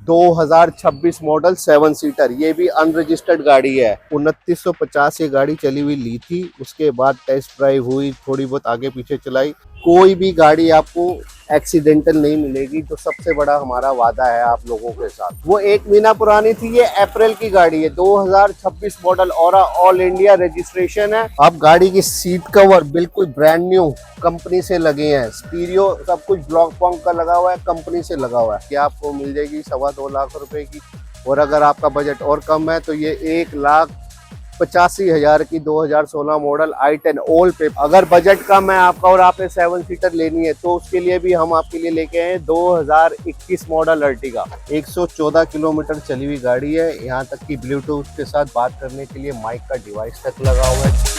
2026 model 7 seater, ये भी unregistered गाड़ी है। 2950 ये गाड़ी चली हुई ली थी, उसके बाद टेस्ट ड्राइव हुई, थोड़ी बहुत आगे पीछे चलाई। कोई भी गाड़ी आपको एक्सीडेंटल नहीं मिलेगी, जो सबसे बड़ा हमारा वादा है आप लोगों के साथ। वो 1 महीना पुरानी थी, ये अप्रैल की गाड़ी है। 2026 मॉडल और ऑल इंडिया रजिस्ट्रेशन है। अब गाड़ी की सीट कवर बिल्कुल ब्रांड न्यू कंपनी से लगे हैं, स्टीरियो सब कुछ ब्लॉक पॉन्क का लगा हुआ है, कंपनी से लगा हुआ है। ये आपको मिल जाएगी 2.25 लाख रुपए की। और अगर आपका बजट और कम है तो ये 1,85,000 की 2016 मॉडल i10 ऑल पे। अगर बजट कम है आपका और आपने 7 सीटर लेनी है तो उसके लिए भी हम आपके लिए लेके आए 2021 मॉडल अर्टिगा। 114 किलोमीटर चली हुई गाड़ी है। यहाँ तक कि ब्लूटूथ के साथ बात करने के लिए माइक का डिवाइस तक लगा हुआ है।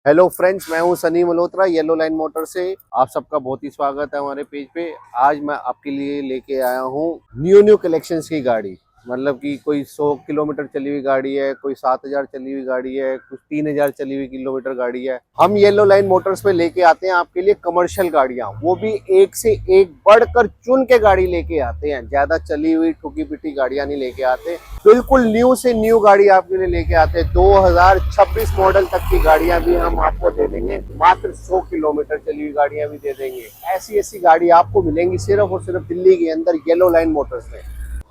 हेलो फ्रेंड्स, मैं हूं Sunny Malhotra, yellow line motor से। आप सबका बहुत ही स्वागत है हमारे पेज पे। आज मैं आपके लिए लेके आया हूं न्यू कलेक्शंस की गाड़ी। मतलब कि कोई 100 किलोमीटर चली हुई गाड़ी है, कोई 7,000 चली हुई गाड़ी है, कुछ 3,000 चली हुई किलोमीटर गाड़ी है। हम येलो लाइन मोटर्स पे लेके आते हैं आपके लिए कमर्शियल गाड़ियां, वो भी एक से एक बढ़कर चुन के गाड़ी लेके आते हैं। ज्यादा चली हुई ठुकी पिटी गाड़ियां नहीं लेके आते, बिल्कुल न्यू से न्यू गाड़ी आपके लिए लेके आते हैं। 2026 मॉडल तक की गाड़ियां भी हम आपको दे देंगे, मात्र 100 किलोमीटर चली हुई गाड़ियां भी दे देंगे। ऐसी गाड़ी आपको मिलेंगी सिर्फ और सिर्फ दिल्ली के अंदर येलो लाइन मोटर्स में।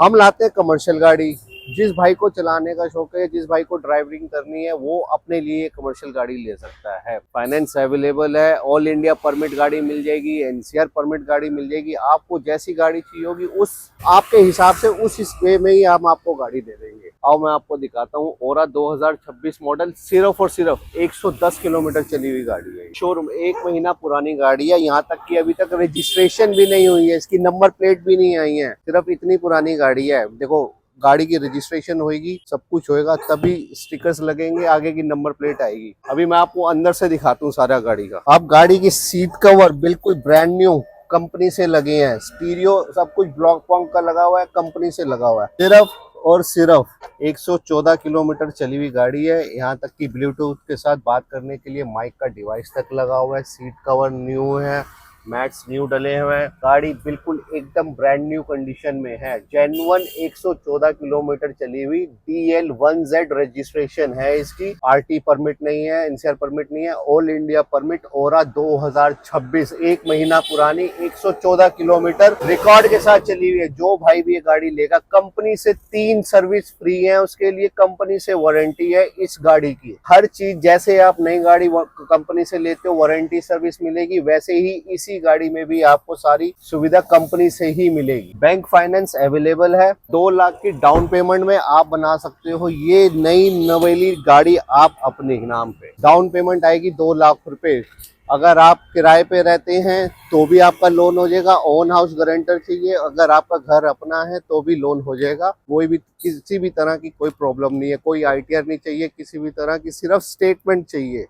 हम लाते हैं कमर्शियल गाड़ी। जिस भाई को चलाने का शौक है, जिस भाई को ड्राइविंग करनी है, वो अपने लिए कमर्शियल गाड़ी ले सकता है। फाइनेंस अवेलेबल है, ऑल इंडिया परमिट गाड़ी मिल जाएगी, एनसीआर परमिट गाड़ी मिल जाएगी। आपको जैसी गाड़ी चाहिए होगी उस आपके हिसाब से उस वे में ही हम आपको गाड़ी दे देंगे। आओ मैं आपको दिखाता हूँ ओरा 2026 मॉडल। सिर्फ और सिर्फ 110 किलोमीटर चली हुई गाड़ी है। शोरूम 1 महीना पुरानी गाड़ी है। यहाँ तक कि अभी तक रजिस्ट्रेशन भी नहीं हुई है, इसकी नंबर प्लेट भी नहीं आई है। सिर्फ इतनी पुरानी गाड़ी है। देखो, गाड़ी की रजिस्ट्रेशन होगी, सब कुछ होएगा, तभी स्टिकर्स लगेंगे, आगे की नंबर प्लेट आएगी। अभी मैं आपको अंदर से दिखाता हूँ सारा गाड़ी का। अब गाड़ी की सीट कवर बिल्कुल ब्रांड न्यू कंपनी से लगे हैं, स्टीरियो सब कुछ ब्लॉक पॉन्क का लगा हुआ है, कंपनी से लगा हुआ है। सिर्फ और सिर्फ 114 किलोमीटर चली हुई गाड़ी है। यहाँ तक कि ब्लूटूथ के साथ बात करने के लिए माइक का डिवाइस तक लगा हुआ है। सीट कवर न्यू है, मैट्स न्यू डले हुए हैं। गाड़ी बिल्कुल एकदम ब्रांड न्यू कंडीशन में है। जेन्युइन 114 किलोमीटर चली हुई DL1Z रजिस्ट्रेशन है इसकी। आरटी परमिट नहीं है, एनसीआर परमिट नहीं है, ऑल इंडिया परमिट। ओरा 2026 1 महीना पुरानी 114 किलोमीटर रिकॉर्ड के साथ चली हुई है। जो भाई भी ये गाड़ी लेगा, कंपनी से 3 सर्विस फ्री है, उसके लिए कंपनी से वारंटी है इस गाड़ी की। हर चीज जैसे आप नई गाड़ी कंपनी से लेते हो वारंटी सर्विस मिलेगी, वैसे ही इसी गाड़ी में भी आपको सारी सुविधा कंपनी से ही मिलेगी। बैंक फाइनेंस अवेलेबल है। 2 लाख की डाउन पेमेंट में आप बना सकते हो ये नई नवेली गाड़ी। आप अपने नाम पे डाउन पेमेंट आएगी 2 लाख रुपए। अगर आप किराए पे रहते हैं तो भी आपका लोन हो जाएगा। ओन हाउस गारंटर चाहिए, अगर आपका घर अपना है तो भी लोन हो जाएगा। कोई भी किसी भी तरह की कोई प्रॉब्लम नहीं है, कोई ITR नहीं चाहिए किसी भी तरह की, सिर्फ स्टेटमेंट चाहिए।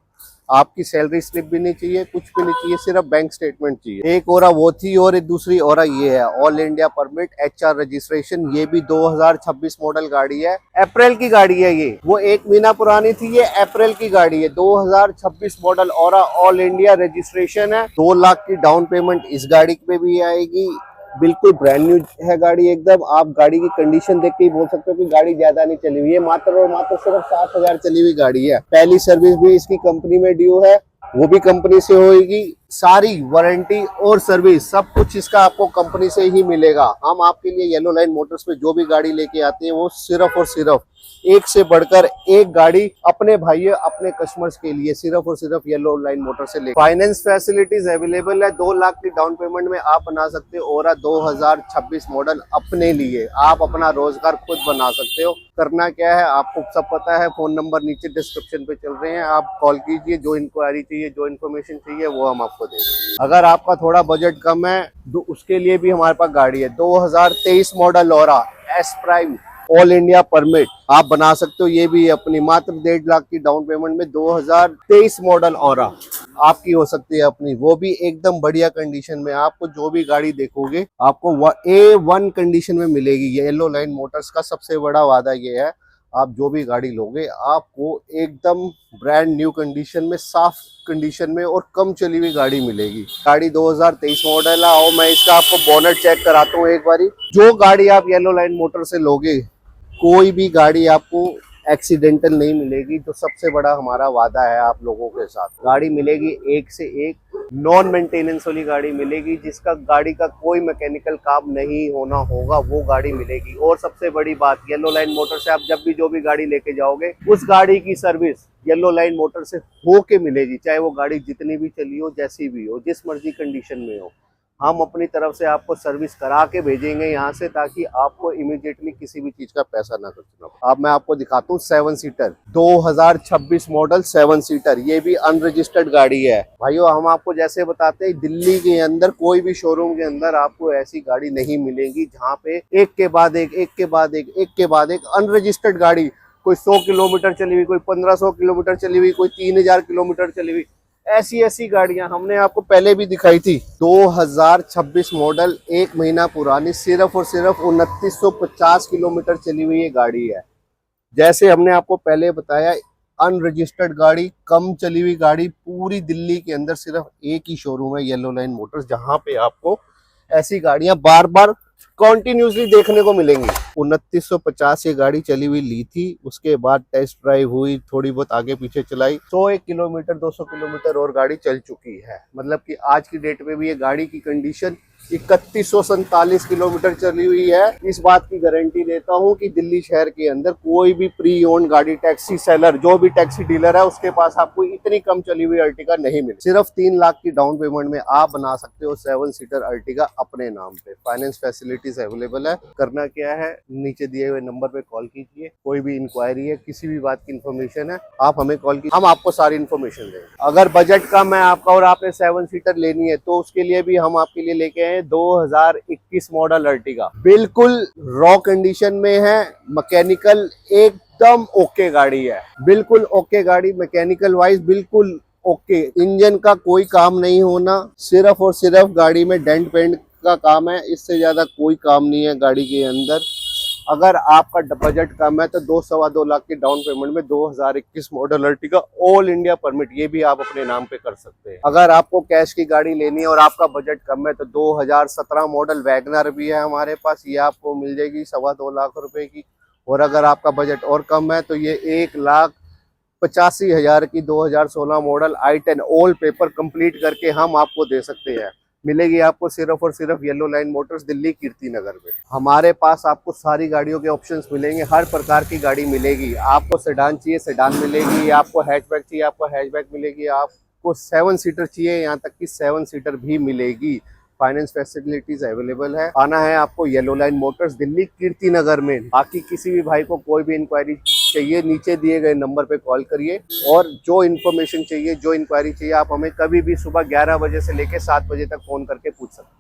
आपकी सैलरी स्लिप भी नहीं चाहिए, कुछ भी नहीं चाहिए, सिर्फ बैंक स्टेटमेंट चाहिए। एक ओरा वो थी और एक दूसरी ओरा ये है, all India permit HR registration. ये भी 2026 मॉडल गाड़ी है, अप्रैल की गाड़ी है। ये वो 1 महीना पुरानी थी, ये अप्रैल की गाड़ी है। 2026 मॉडल और ऑल इंडिया रजिस्ट्रेशन है। 2 लाख की डाउन पेमेंट इस गाड़ी पे भी आएगी। बिल्कुल ब्रांड न्यू है गाड़ी एकदम। आप गाड़ी की कंडीशन देख के ही बोल सकते हो कि गाड़ी ज्यादा नहीं चली हुई है। मात्र और मात्र सिर्फ 7,000 चली हुई गाड़ी है। पहली सर्विस भी इसकी कंपनी में ड्यू है, वो भी कंपनी से होगी। सारी वारंटी और सर्विस सब कुछ इसका आपको कंपनी से ही मिलेगा। हम आपके लिए येलो लाइन मोटर्स पे जो भी गाड़ी लेके आते हैं वो सिर्फ और सिर्फ एक से बढ़कर एक गाड़ी अपने भाइयों अपने कस्टमर्स के लिए सिर्फ और सिर्फ येलो लाइन मोटर से लेकर। फाइनेंस फैसिलिटीज अवेलेबल है। 2 लाख की डाउन पेमेंट में आप बना सकते हो ओरा 2026 मॉडल अपने लिए। आप अपना रोजगार खुद बना सकते हो। करना क्या है आपको सब पता है, फोन नंबर नीचे डिस्क्रिप्शन पे चल रहे हैं, आप कॉल कीजिए। जो इंक्वायरी चाहिए, जो इन्फॉर्मेशन चाहिए वो हम आपको देंगे। अगर आपका थोड़ा बजट कम है तो उसके लिए भी हमारे पास गाड़ी है। 2023 मॉडल ओरा S prime all India permit आप बना सकते हो। ये भी अपनी मात्र 1.5 लाख की डाउन पेमेंट में 2023 मॉडल औरा आपकी हो सकती है अपनी, वो भी एकदम बढ़िया कंडीशन में। आपको जो भी गाड़ी देखोगे आपको A1 कंडीशन में मिलेगी। ये येलो लाइन मोटर्स का सबसे बड़ा वादा ये है, आप जो भी गाड़ी लोगे आपको एकदम ब्रांड न्यू कंडीशन में, साफ कंडीशन में और कम चली हुई गाड़ी मिलेगी। गाड़ी 2023 मॉडल है और मैं इसका आपको बोनट चेक कराता हूँ एक बारी। जो गाड़ी आप येलो लाइन मोटर से लोगे कोई भी गाड़ी आपको एक्सीडेंटल नहीं मिलेगी, जो सबसे बड़ा हमारा वादा है आप लोगों के साथ। गाड़ी मिलेगी एक से एक नॉन मेंटेनेंस वाली गाड़ी मिलेगी, जिसका गाड़ी का कोई मैकेनिकल काम नहीं होना होगा वो गाड़ी मिलेगी। और सबसे बड़ी बात, येलो लाइन मोटर से आप जब भी जो भी गाड़ी लेके जाओगे उस गाड़ी की सर्विस येलो लाइन मोटर से होके मिलेगी, चाहे वो गाड़ी जितनी भी चली हो, जैसी भी हो, जिस मर्जी कंडीशन में हो। हम अपनी तरफ से आपको सर्विस करा के भेजेंगे यहाँ से, ताकि आपको इमीडिएटली किसी भी चीज का पैसा ना खर्चना हो। अब मैं आपको दिखाता हूँ 7 सीटर 2026 मॉडल 7 सीटर। ये भी अनरजिस्टर्ड गाड़ी है भाइयों। हम आपको जैसे बताते हैं, दिल्ली के अंदर कोई भी शोरूम के अंदर आपको ऐसी गाड़ी नहीं मिलेगी जहाँ पे एक के बाद एक अनरजिस्टर्ड गाड़ी, कोई 100 किलोमीटर चली हुई, कोई 1500 किलोमीटर चली हुई, कोई 3000 किलोमीटर चली हुई, ऐसी गाड़ियां हमने आपको पहले भी दिखाई थी। 2026 मॉडल, 1 महीना पुरानी, सिर्फ और सिर्फ 2950 किलोमीटर चली हुई ये गाड़ी है। जैसे हमने आपको पहले बताया, अनरजिस्टर्ड गाड़ी, कम चली हुई गाड़ी, पूरी दिल्ली के अंदर सिर्फ एक ही शोरूम है येलो लाइन मोटर्स, जहां पे आपको ऐसी गाड़ियां बार बार कॉन्टिन्यूसली देखने को मिलेंगी। 2950 ये गाड़ी चली हुई ली थी, उसके बाद टेस्ट ड्राइव हुई, थोड़ी बहुत आगे पीछे चलाई, 100 किलोमीटर 200 किलोमीटर और गाड़ी चल चुकी है। मतलब कि आज की डेट में भी ये गाड़ी की कंडीशन 3147 किलोमीटर चली हुई है। इस बात की गारंटी देता हूं कि दिल्ली शहर के अंदर कोई भी प्री ओन्ड गाड़ी, टैक्सी सेलर, जो भी टैक्सी डीलर है, उसके पास आपको इतनी कम चली हुई अर्टिगा नहीं मिली। सिर्फ 3 लाख की डाउन पेमेंट में आप बना सकते हो 7 सीटर अर्टिगा अपने नाम पे। फाइनेंस फैसिलिटीज अवेलेबल है। करना क्या है, नीचे दिए हुए नंबर पे कॉल कीजिए। कोई भी इंक्वायरी है, किसी भी बात की इन्फॉर्मेशन है, आप हमें कॉल कीजिए, हम आपको सारी इन्फॉर्मेशन देंगे। अगर बजट कम है आपका और आपने 7 सीटर लेनी है, तो उसके लिए भी हम आपके लिए लेके आए 2021 मॉडल अर्टिगा। बिल्कुल रॉ कंडीशन में है, मैकेनिकल एकदम ओके गाड़ी है, बिल्कुल ओके गाड़ी, मैकेनिकल वाइज बिल्कुल ओके। इंजन का कोई काम नहीं होना, सिर्फ और सिर्फ गाड़ी में डेंट पेंट का काम है, इससे ज्यादा कोई काम नहीं है गाड़ी के अंदर। अगर आपका बजट कम है तो 2-2.25 लाख की डाउन पेमेंट में 2021 model Ertiga all India permit, ये भी आप अपने नाम पे कर सकते हैं। अगर आपको कैश की गाड़ी लेनी है और आपका बजट कम है तो 2017 मॉडल वैगनर भी है हमारे पास, ये आपको मिल जाएगी 2.25 लाख रुपए की। और अगर आपका बजट और कम है तो ये 1,85,000 की 2016 model i10 all paper complete करके हम आपको दे सकते हैं। मिलेगी आपको सिर्फ और सिर्फ yellow line Motors, Delhi Kirti Nagar में। हमारे पास आपको सारी गाड़ियों के ऑप्शंस मिलेंगे, हर प्रकार की गाड़ी मिलेगी। आपको सेडान चाहिए सेडान मिलेगी, आपको हैचबैक चाहिए आपको हैचबैक मिलेगी, आपको 7 सीटर चाहिए, यहाँ तक कि 7 सीटर भी मिलेगी। फाइनेंस फैसिलिटीज अवेलेबल है। आना है आपको yellow line Motors, Delhi Kirti Nagar में। बाकी किसी भी भाई को कोई भी इंक्वायरी चाहिए, नीचे दिए गए नंबर पे कॉल करिए, और जो इन्फॉर्मेशन चाहिए, जो इंक्वायरी चाहिए, आप हमें कभी भी सुबह 11 बजे से लेकर 7 बजे तक फोन करके पूछ सकते हैं।